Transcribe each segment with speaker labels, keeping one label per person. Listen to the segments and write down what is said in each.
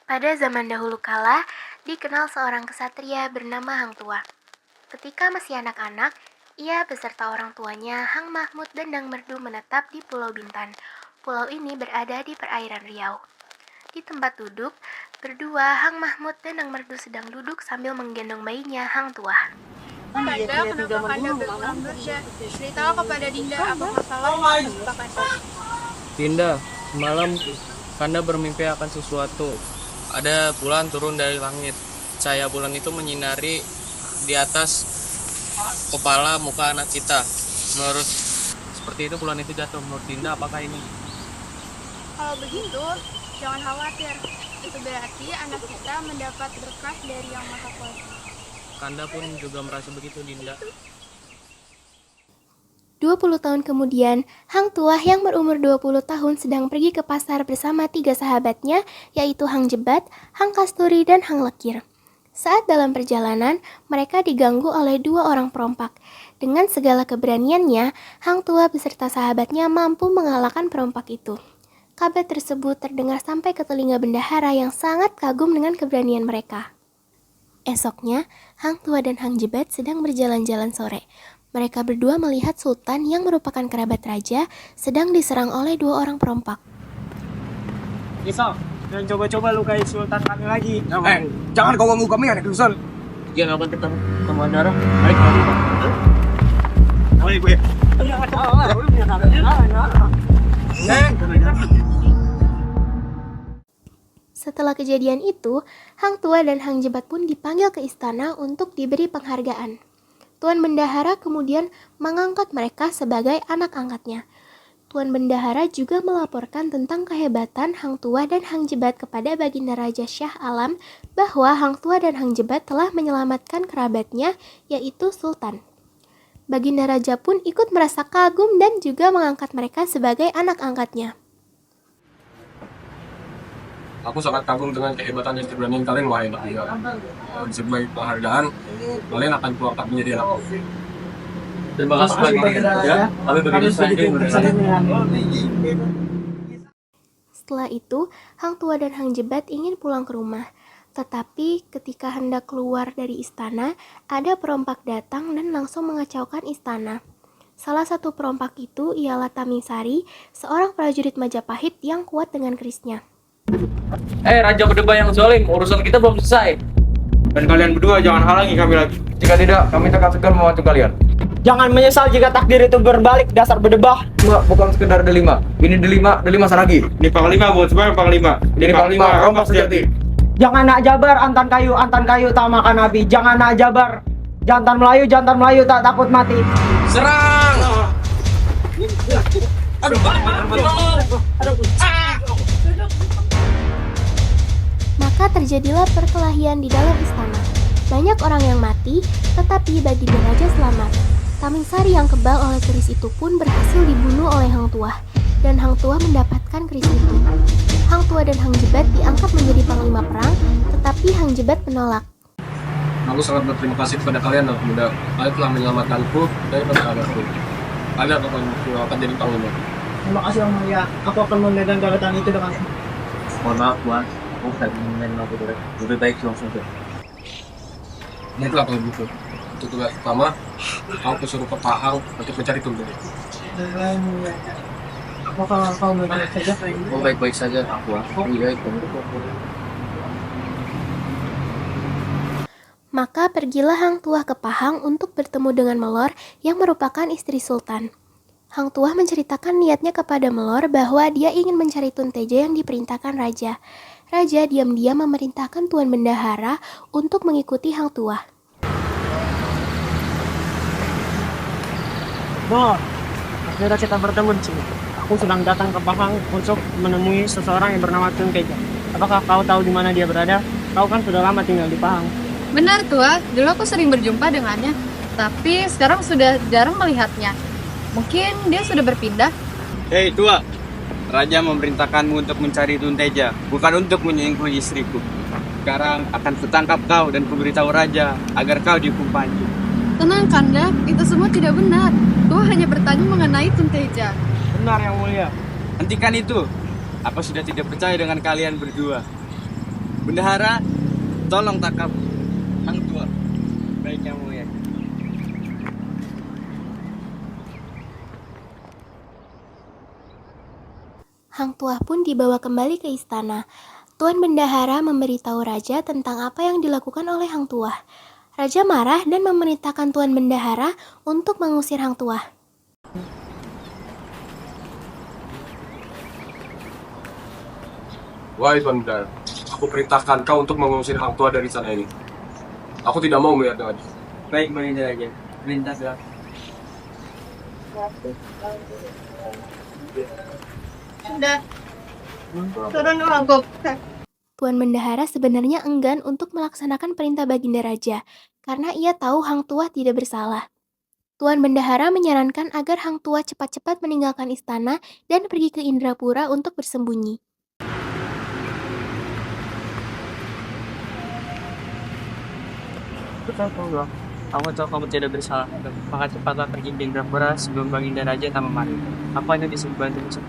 Speaker 1: Pada zaman dahulu kala, dikenal seorang kesatria bernama Hang Tuah. Ketika masih anak-anak, ia beserta orang tuanya Hang Mahmud dan Dang Merdu menetap di Pulau Bintan. Pulau ini berada di perairan Riau. Di tempat duduk, berdua Hang Mahmud dan Dang Merdu sedang duduk sambil menggendong bayinya Hang Tuah.
Speaker 2: Kanda, kenapa Kanda berpulang bersya? Ceritalah kepada Dinda apa masalah yang menyebabkan Kanda.
Speaker 3: Dinda, semalam Kanda bermimpi akan sesuatu. Ada bulan turun dari langit. Cahaya bulan itu menyinari di atas kepala muka anak kita. Menurut seperti itu bulan itu jatuh. Menurut Dinda apakah ini?
Speaker 2: Kalau begitu, jangan khawatir. Itu berarti anak kita mendapat berkah dari Yang Maha Kuasa.
Speaker 3: Kanda pun juga merasa begitu, Dinda.
Speaker 1: 20 tahun kemudian, Hang Tuah yang berumur 20 tahun sedang pergi ke pasar bersama 3 sahabatnya, yaitu Hang Jebat, Hang Kasturi, dan Hang Lekir. Saat dalam perjalanan, mereka diganggu oleh 2 orang perompak. Dengan segala keberaniannya, Hang Tuah beserta sahabatnya mampu mengalahkan perompak itu. Kabar tersebut terdengar sampai ke telinga bendahara yang sangat kagum dengan keberanian mereka. Esoknya, Hang Tuah dan Hang Jebat sedang berjalan-jalan sore. Mereka berdua melihat Sultan yang merupakan kerabat raja sedang diserang oleh 2 orang perompak.
Speaker 4: Isa, jangan coba-coba lukai Sultan kami lagi.
Speaker 5: Jangan kau ganggu kami, anak Dusun.
Speaker 3: Jangan akan ketemu teman darah. Baik, mari.
Speaker 4: Boleh gue.
Speaker 1: Setelah kejadian itu, Hang Tuah dan Hang Jebat pun dipanggil ke istana untuk diberi penghargaan. Tuan Bendahara kemudian mengangkat mereka sebagai anak angkatnya. Tuan Bendahara juga melaporkan tentang kehebatan Hang Tuah dan Hang Jebat kepada Baginda Raja Shah Alam bahwa Hang Tuah dan Hang Jebat telah menyelamatkan kerabatnya, yaitu Sultan. Baginda Raja pun ikut merasa kagum dan juga mengangkat mereka sebagai anak angkatnya.
Speaker 5: Aku sangat kagum dengan kehebatan dan keberanian kalian, wahai anak muda. Sebagai penghargaan, kalian akan kuangkat menjadi anak.
Speaker 3: Terima kasih banyak. Ya, kami begitu saja.
Speaker 1: Setelah itu, Hang Tuah dan Hang Jebat ingin pulang ke rumah. Tetapi ketika hendak keluar dari istana, ada perompak datang dan langsung mengacaukan istana. Salah satu perompak itu ialah Tamingsari, seorang prajurit Majapahit yang kuat dengan kerisnya.
Speaker 3: Raja Bedebah yang zalim, urusan kita belum selesai.
Speaker 4: Dan kalian berdua jangan halangi kami lagi.
Speaker 3: Jika tidak, kami akan segan membantu kalian.
Speaker 4: Jangan menyesal jika takdir itu berbalik, dasar berdebah.
Speaker 3: Bukan sekedar delima. Ini delima saragi.
Speaker 4: Ini Panglima buat semua Panglima.
Speaker 3: Ini Panglima rompak sejati.
Speaker 4: Jangan nak jabar antan kayu tak makan api. Jangan nak jabar jantan Melayu tak takut mati.
Speaker 3: Serang!
Speaker 1: Maka terjadilah perkelahian di dalam istana. Banyak orang yang mati, tetapi Baginda Raja selamat. Tamingsari yang kebal oleh keris itu pun berhasil dibunuh oleh Hang Tuah, dan Hang Tuah mendapatkan keris itu. Hang Tuah dan Hang Jebat diangkat menjadi panglima perang, tetapi Hang Jebat menolak.
Speaker 5: Aku sangat berterima kasih kepada kalian, anak muda. Kalian telah menyelamatkanku dari perkaraanku. Kalian akan jadi panglima.
Speaker 4: Terima kasih Yang Mulia. Aku akan memegang jabatan itu dengan
Speaker 3: Mohon maaf, Tuan. Aku tadi menemukan aku lebih baik langsung ke.
Speaker 5: Baiklah kalau begitu. Untuk tugas pertama, aku suruh ke Pahang untuk mencari Tuntun.
Speaker 4: Apakah kau baik saja?
Speaker 3: Oh, baik-baik saja. Aku baik.
Speaker 1: Maka pergilah Hang Tuah ke Pahang untuk bertemu dengan Melor yang merupakan istri Sultan. Hang Tuah menceritakan niatnya kepada Melor bahwa dia ingin mencari Tunteja yang diperintahkan Raja. Raja diam-diam memerintahkan Tuan Bendahara untuk mengikuti Hang Tuah.
Speaker 4: Bo, akhirnya kita bertemu di sini. Aku sedang datang ke Pahang untuk menemui seseorang yang bernama Tunteja. Apakah kau tahu di mana dia berada? Kau kan sudah lama tinggal di Pahang.
Speaker 6: Benar Tua, dulu aku sering berjumpa dengannya, tapi sekarang sudah jarang melihatnya. Mungkin dia sudah berpindah.
Speaker 7: Hei Tua, Raja memerintahkanmu untuk mencari Tunteja, bukan untuk menyinggung istriku. Sekarang akan kutangkap kau dan kuberitahu Raja agar kau dihukum panji.
Speaker 6: Tenang Kanda, itu semua tidak benar. Tua hanya bertanya mengenai Tunteja.
Speaker 4: Benar Yang Mulia.
Speaker 7: Hentikan itu. Aku sudah tidak percaya dengan kalian berdua. Bendahara, tolong tangkap Hang Tua. Baik yang mulia.
Speaker 1: Hang Tuah pun dibawa kembali ke istana. Tuan Bendahara memberitahu raja tentang apa yang dilakukan oleh Hang Tuah. Raja marah dan memerintahkan Tuan Bendahara untuk mengusir Hang Tuah.
Speaker 5: Wahai Tuan Bendahara, aku perintahkan kau untuk mengusir Hang Tua dari sana ini. Aku tidak mau melihatnya lagi.
Speaker 7: Baik, Baginda Raja. Perintah.
Speaker 2: Sudah. Turun dulu.
Speaker 1: Tuan Bendahara sebenarnya enggan untuk melaksanakan perintah Baginda Raja karena ia tahu Hang Tuah tidak bersalah. Tuan Bendahara menyarankan agar Hang Tuah cepat-cepat meninggalkan istana dan pergi ke Indrapura untuk bersembunyi.
Speaker 4: Aku tahu kamu tidak bersalah. Maka cepatlah pergi ke Indrapura sebelum Baginda Raja tak memari. Aku hanya bisa bantu.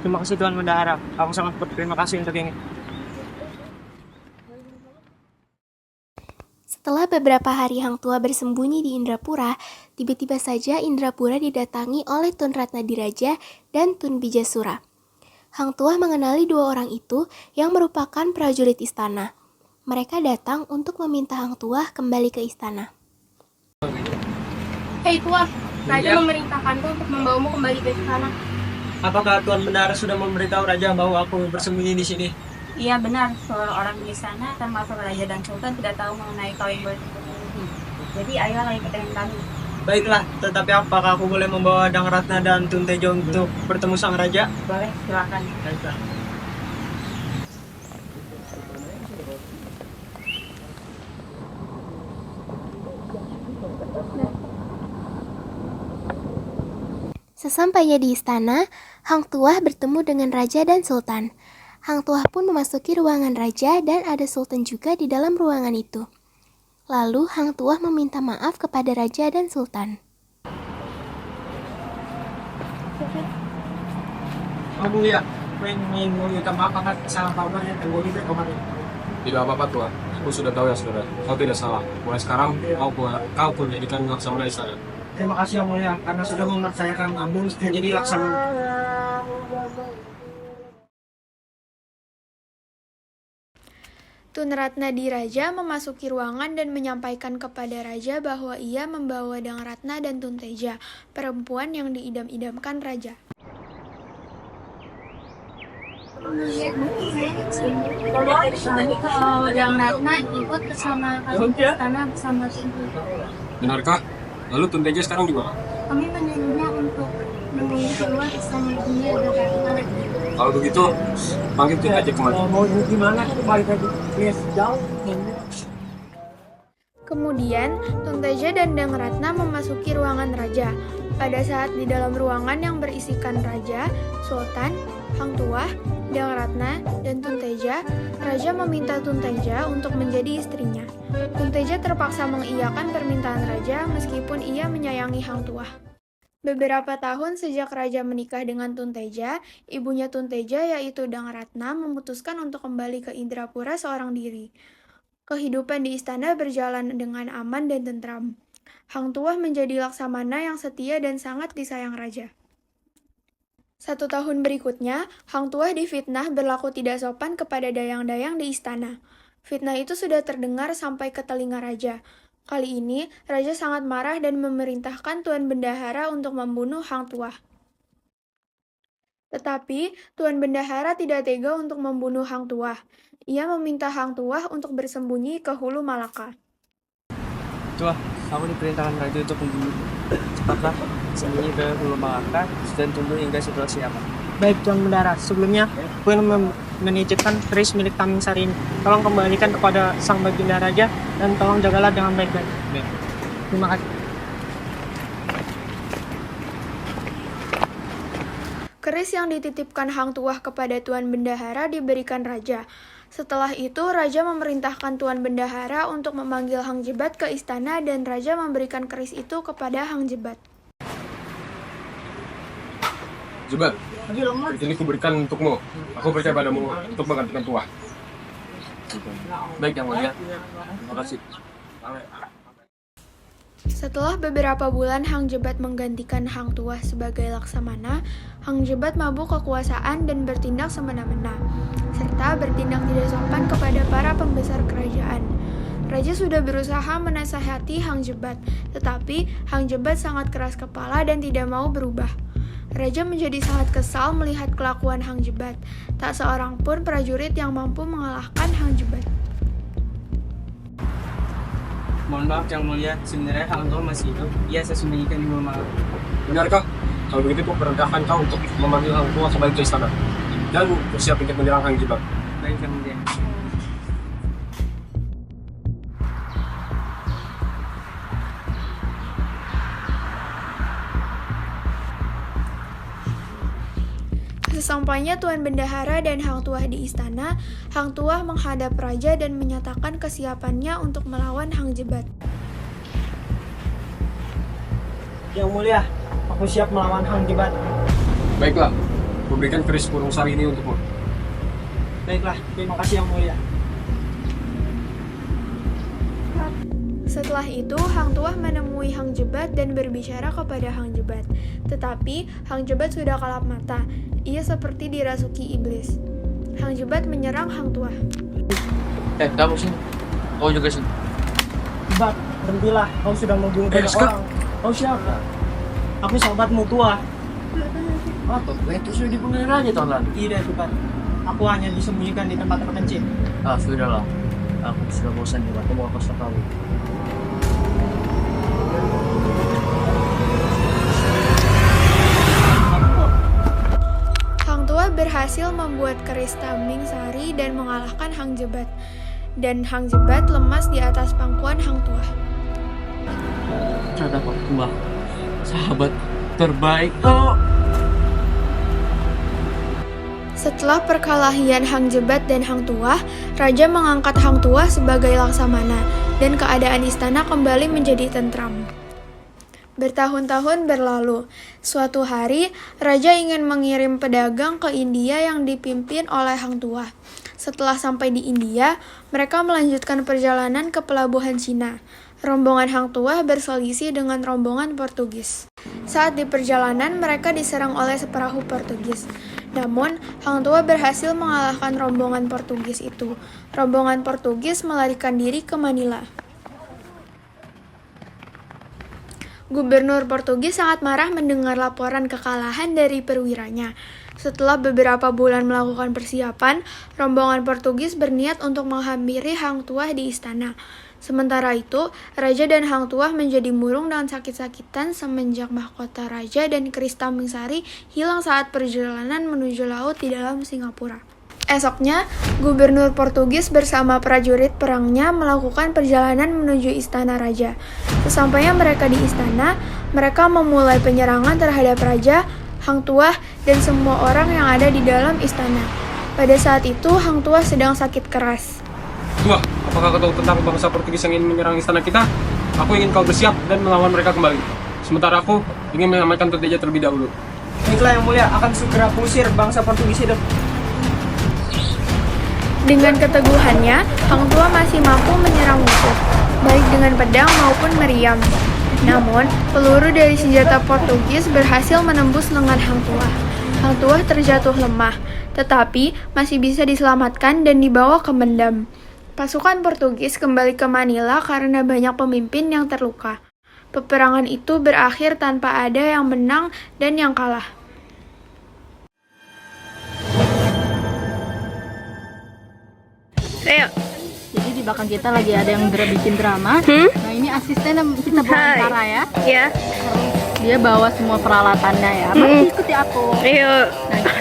Speaker 4: Terima kasih Tuan Bendahara. Aku sangat berterima kasih untuk ini.
Speaker 1: Setelah beberapa hari Hang Tuah bersembunyi di Indrapura, tiba-tiba saja Indrapura didatangi oleh Tun Ratnadiraja dan Tun Bijasura. Hang Tuah mengenali dua orang itu yang merupakan prajurit istana. Mereka datang untuk meminta Hang Tuah kembali ke istana.
Speaker 2: Hei Tuah, Raja memerintahkanku untuk membawamu kembali ke istana.
Speaker 4: Apakah Tuan Bendahara sudah memberitahu Raja bahwa aku bersembunyi di sini?
Speaker 8: Iya benar, seluruh orang di sana termasuk Raja dan Sultan tidak tahu mengenai kau yang bersembunyi. Jadi ayolah ikut dengan kami.
Speaker 4: Baiklah, tetapi apakah aku boleh membawa Dang Ratna dan Tun Tejo untuk bertemu sang Raja?
Speaker 8: Boleh, silakan.
Speaker 4: Baiklah.
Speaker 1: Sesampainya di istana, Hang Tuah bertemu dengan Raja dan Sultan. Hang Tuah pun memasuki ruangan Raja dan ada Sultan juga di dalam ruangan itu. Lalu Hang Tuah meminta maaf kepada Raja dan Sultan.
Speaker 4: Aku ya, ingin meminta maaf atas kesalahan yang terjadi kemarin.
Speaker 5: Tidak apa-apa Tuan, aku sudah tahu ya saudara. Kau tidak salah. Mulai sekarang kau pun jadikan laksamana istana.
Speaker 4: Terima kasih yang mulia karena sudah mempercayakan Ambung menjadi laksamana.
Speaker 2: Tun Ratnadiraja memasuki ruangan dan menyampaikan kepada Raja bahwa ia membawa Dang Ratna dan Tun Teja, perempuan yang diidam-idamkan Raja.
Speaker 8: Kalau Dang Ratna ikut bersama kami ke istana bersama Tun.
Speaker 5: Benarkah? Lalu Tun Teja sekarang di mana?
Speaker 8: Kami menyuruhnya untuk menunggu keluar bersama dia dan Ratna.
Speaker 5: Kalau begitu, panggil Tun Teja kemari.
Speaker 4: Mau gimana? Balik lagi. Yes, jauh.
Speaker 2: Kemudian, Tun Teja dan Dang Ratna memasuki ruangan Raja. Pada saat di dalam ruangan yang berisikan Raja, Sultan, Hang Tuah, Dang Ratna, dan Tun Teja, Raja meminta Tun Teja untuk menjadi istrinya. Tun Teja terpaksa mengiyakan permintaan Raja meskipun ia menyayangi Hang Tuah. Beberapa tahun sejak Raja menikah dengan Tun Teja, ibunya Tun Teja yaitu Dang Ratna memutuskan untuk kembali ke Indrapura seorang diri. Kehidupan di istana berjalan dengan aman dan tentram. Hang Tuah menjadi laksamana yang setia dan sangat disayang Raja. 1 tahun berikutnya, Hang Tuah difitnah berlaku tidak sopan kepada dayang-dayang di istana. Fitnah itu sudah terdengar sampai ke telinga Raja. Kali ini, Raja sangat marah dan memerintahkan Tuan Bendahara untuk membunuh Hang Tuah. Tetapi, Tuan Bendahara tidak tega untuk membunuh Hang Tuah. Ia meminta Hang Tuah untuk bersembunyi ke Hulu Malaka.
Speaker 4: Tuah, aku diperintahkan Raja untuk membunuh. Cepatlah, sembunyi ke Hulu Malaka dan tunggu hingga situasi aman. Baik Tuan Bendahara, sebelumnya aku ingin menitipkan keris milik Taming Sari ini. Tolong kembalikan kepada Sang Baginda Raja dan tolong jagalah dengan baik-baik. Terima kasih.
Speaker 2: Keris yang dititipkan Hang Tuah kepada Tuan Bendahara diberikan Raja. Setelah itu, Raja memerintahkan Tuan Bendahara untuk memanggil Hang Jebat ke istana dan Raja memberikan keris itu kepada Hang Jebat.
Speaker 5: Jebat, ini kuberikan untukmu. Aku percaya padamu untuk menggantikan Tuah. Baik Yang Mulia. Terima kasih.
Speaker 2: Setelah beberapa bulan Hang Jebat menggantikan Hang Tuah sebagai Laksamana, Hang Jebat mabuk kekuasaan dan bertindak semena-mena, serta bertindak tidak sopan kepada para pembesar kerajaan. Raja sudah berusaha menasihati Hang Jebat, tetapi Hang Jebat sangat keras kepala dan tidak mau berubah. Raja menjadi sangat kesal melihat kelakuan Hang Jebat. Tak seorang pun prajurit yang mampu mengalahkan Hang Jebat.
Speaker 4: Mohon maaf Yang Mulia, sebenarnya Hang Tuah masih hidup. Ia saya sembunyikan di rumah.
Speaker 5: Benarkah? Kalau begitu aku perintahkan kau untuk memanggil Hang Tuah kembali ke istana dan bersiap untuk menyerang Hang Jebat.
Speaker 4: Baik Yang Mulia.
Speaker 2: Sesampainya Tuan Bendahara dan Hang Tuah di istana, Hang Tuah menghadap raja dan menyatakan kesiapannya untuk melawan Hang Jebat.
Speaker 4: Yang Mulia, aku siap melawan Hang Jebat.
Speaker 5: Baiklah, kuberikan keris burung sari ini untukmu.
Speaker 4: Baiklah, terima kasih Yang Mulia.
Speaker 2: Setelah itu, Hang Tuah menemui Hang Jebat dan berbicara kepada Hang Jebat. Tetapi, Hang Jebat sudah kalap mata. Ia seperti dirasuki iblis. Hang Jebat menyerang Hang Tuah.
Speaker 3: Kamu sini. Kau juga sini.
Speaker 4: Jebat, berhentilah. Kau sudah membunuh banyak orang. Kau siapa? Aku sahabatmu Tuah.
Speaker 3: Apa? Itu sudah dibunuh raja tahun lalu.
Speaker 4: Tidak, Jebat. Aku hanya disembunyikan di tempat terpencil.
Speaker 3: Sudahlah. Aku sudah bosan Jebat. Aku mau kosong kamu.
Speaker 2: Berhasil membuat keris Taming Sari dan mengalahkan Hang Jebat. Dan Hang Jebat lemas di atas pangkuan Hang Tuah.
Speaker 3: Terhadap Tuah, sahabat terbaik.
Speaker 2: Setelah perkelahian Hang Jebat dan Hang Tuah, Raja mengangkat Hang Tuah sebagai Laksamana dan keadaan istana kembali menjadi tentram. Bertahun-tahun berlalu. Suatu hari, Raja ingin mengirim pedagang ke India yang dipimpin oleh Hang Tuah. Setelah sampai di India, mereka melanjutkan perjalanan ke pelabuhan Cina. Rombongan Hang Tuah berselisih dengan rombongan Portugis. Saat di perjalanan, mereka diserang oleh seperahu Portugis. Namun, Hang Tuah berhasil mengalahkan rombongan Portugis itu. Rombongan Portugis melarikan diri ke Manila. Gubernur Portugis sangat marah mendengar laporan kekalahan dari perwiranya. Setelah beberapa bulan melakukan persiapan, rombongan Portugis berniat untuk menghampiri Hang Tuah di istana. Sementara itu, Raja dan Hang Tuah menjadi murung dan sakit-sakitan semenjak mahkota Raja dan keris Taming Sari hilang saat perjalanan menuju laut di dalam Singapura. Esoknya, Gubernur Portugis bersama prajurit perangnya melakukan perjalanan menuju istana raja. Sesampainya mereka di istana, mereka memulai penyerangan terhadap Raja, Hang Tuah, dan semua orang yang ada di dalam istana. Pada saat itu, Hang Tuah sedang sakit keras.
Speaker 5: Tuah, apakah kau tahu tentang bangsa Portugis yang ingin menyerang istana kita? Aku ingin kau bersiap dan melawan mereka kembali. Sementara aku ingin menyelamatkan Tunteja terlebih dahulu.
Speaker 4: Baiklah Yang Mulia, akan segera kusir bangsa Portugis itu.
Speaker 2: Dengan keteguhannya, Hang Tuah masih mampu menyerang musuh, baik dengan pedang maupun meriam. Namun, peluru dari senjata Portugis berhasil menembus lengan Hang Tuah. Hang Tuah terjatuh lemah, tetapi masih bisa diselamatkan dan dibawa ke Mendam. Pasukan Portugis kembali ke Manila karena banyak pemimpin yang terluka. Peperangan itu berakhir tanpa ada yang menang dan yang kalah.
Speaker 6: Ayo. Jadi di belakang kita lagi ada yang bikin drama. Nah ini asisten yang kita wawancara ya.
Speaker 1: Ya.
Speaker 6: Dia bawa semua peralatannya ya. Mari ikuti aku.
Speaker 1: Ayo.
Speaker 6: Nah,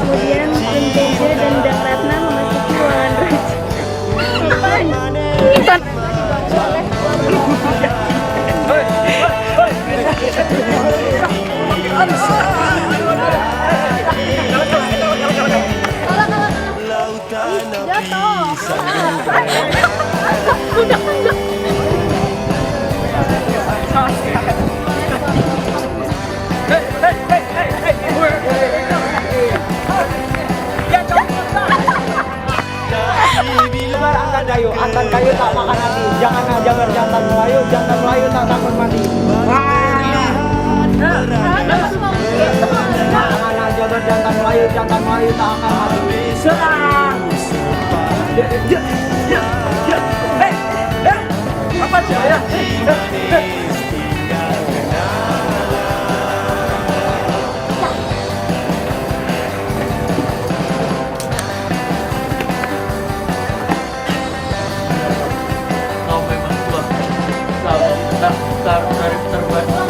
Speaker 1: Kemudian Tunteja dan Dang Ratna memasuki ruangan raja.
Speaker 9: Lautan api sangat
Speaker 3: Kau memang tua. Kau tak terbaik.